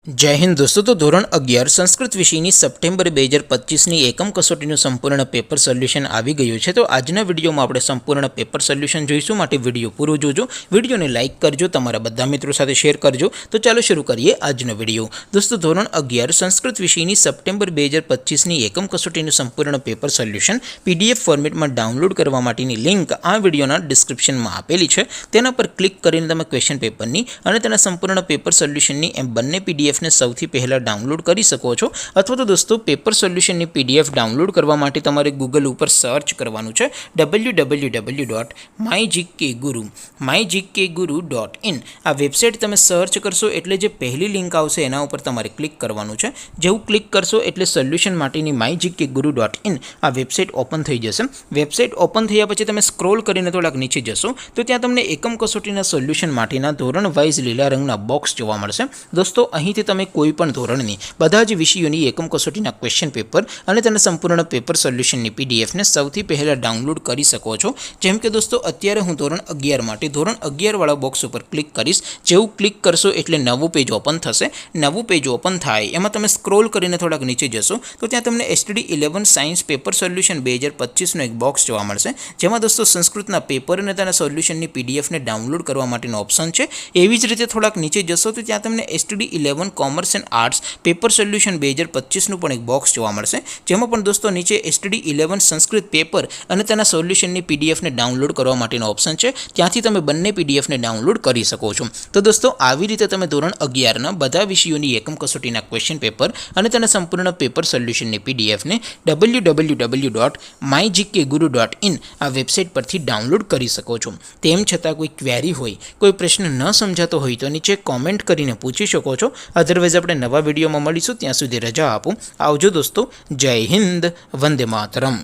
जय हिंद दोस्तों। तो ધોરણ 11 સંસ્કૃત વિષયની સપ્ટેમ્બર 2025ની એકમ કસોટીનું સંપૂર્ણ પેપર સોલ્યુશન આવી ગયું છે। તો આજના વિડીયોમાં આપણે સંપૂર્ણ પેપર સોલ્યુશન જોઈશું, માટે વિડીયો પૂરો જોજો, વિડીયોને લાઇક કરજો, તમારા બધા મિત્રો સાથે શેર કરજો। તો ચાલો શરૂ કરીએ આજનો વિડીયો। દોસ્તો ધોરણ 11 સંસ્કૃત વિષયની સપ્ટેમ્બર 2025ની એકમ કસોટીનું સંપૂર્ણ પેપર સોલ્યુશન પીડીએફ ફોર્મેટમાં ડાઉનલોડ કરવા માટેની લિંક આ વિડીયોના ડિસ્ક્રિપ્શનમાં આપેલી છે। તેના પર ક્લિક કરીને તમે ક્વેશ્ચન પેપરની અને તેના સંપૂર્ણ પેપર સોલ્યુશનની એમ બંને પીડીએફ ने સૌથી પહેલા ડાઉનલોડ કરી શકો છો। અથવા તો દોસ્તો પેપર સોલ્યુશનની પીડીએફ ડાઉનલોડ કરવા માટે તમારે ગૂગલ ઉપર સર્ચ કરવાનું છે www.mygkguru.in। આ વેબસાઇટ તમે સર્ચ કરશો એટલે જે પહેલી લિંક આવશે એના ઉપર તમારે ક્લિક કરવાનું છે। જેવું ક્લિક કરશો એટલે સોલ્યુશન માટેની mygkguru.in આ વેબસાઇટ ઓપન થઈ જશે। વેબસાઇટ ઓપન થયા પછી તમે સ્ક્રોલ કરીને થોડાક નીચે જશો તો ત્યાં તમને એકમ કસોટીના સોલ્યુશન માટેના ધોરણ વાઇઝ લીલા રંગના બોક્સ જોવા મળશે। દોસ્તો અહીંથી તમે કોઈપણ ધોરણની બધા જ વિષયોની એકમ કસોટીના ક્વેશ્ચન પેપર અને તેના સંપૂર્ણ પેપર સોલ્યુશનની પીડીએફને સૌથી પહેલાં ડાઉનલોડ કરી શકો છો। જેમ કે દોસ્તો અત્યારે હું ધોરણ 11 માટે ધોરણ 11 વાળા બોક્સ ઉપર ક્લિક કરીશ। જેવું ક્લિક કરશો એટલે નવું પેજ ઓપન થશે। નવું પેજ ઓપન થાય એમાં તમે સ્ક્રોલ કરીને થોડાક નીચે જશો તો ત્યાં તમને STD 11 સાયન્સ પેપર સોલ્યુશન 2025નો એક બોક્સ જોવા મળશે, જેમાં દોસ્તો સંસ્કૃતના પેપર અને તેના સોલ્યુશનની પીડીએફને ડાઉનલોડ કરવા માટેનો ઓપ્શન છે। એવી જ રીતે થોડાક નીચે જશો તો ત્યાં તમને STD 11 commerce and arts paper solution 2025નું પણ એક બોક્સ જોવા મળશે, જેમાં પણ દોસ્તો નીચે STD 11 સંસ્કૃત પેપર અને તેના સોલ્યુશનની પીડીએફને ડાઉનલોડ કરવા માટેનો ઓપ્શન છે। ત્યાંથી તમે બંને પીડીએફને ડાઉનલોડ કરી શકો છો। તો દોસ્તો આવી રીતે તમે ધોરણ 11ના બધા વિષયોની એકમ કસોટીના ક્વેશ્ચન પેપર અને તેના સંપૂર્ણ પેપર સોલ્યુશનની પીડીએફને www.mygkguru.in આ વેબસાઇટ પરથી ડાઉનલોડ કરી શકો છો। તેમ છતાં કોઈ ક્વેરી હોય, કોઈ પ્રશ્ન ન સમજાતો હોય તો નીચે કોમેન્ટ કરીને પૂછી શકો છો। અધરવાઇઝ આપણે નવા વિડીયોમાં મળીશું, ત્યાં સુધી રજા આપો। આવજો દોસ્તો, જય હિન્દ, વંદે માતરમ।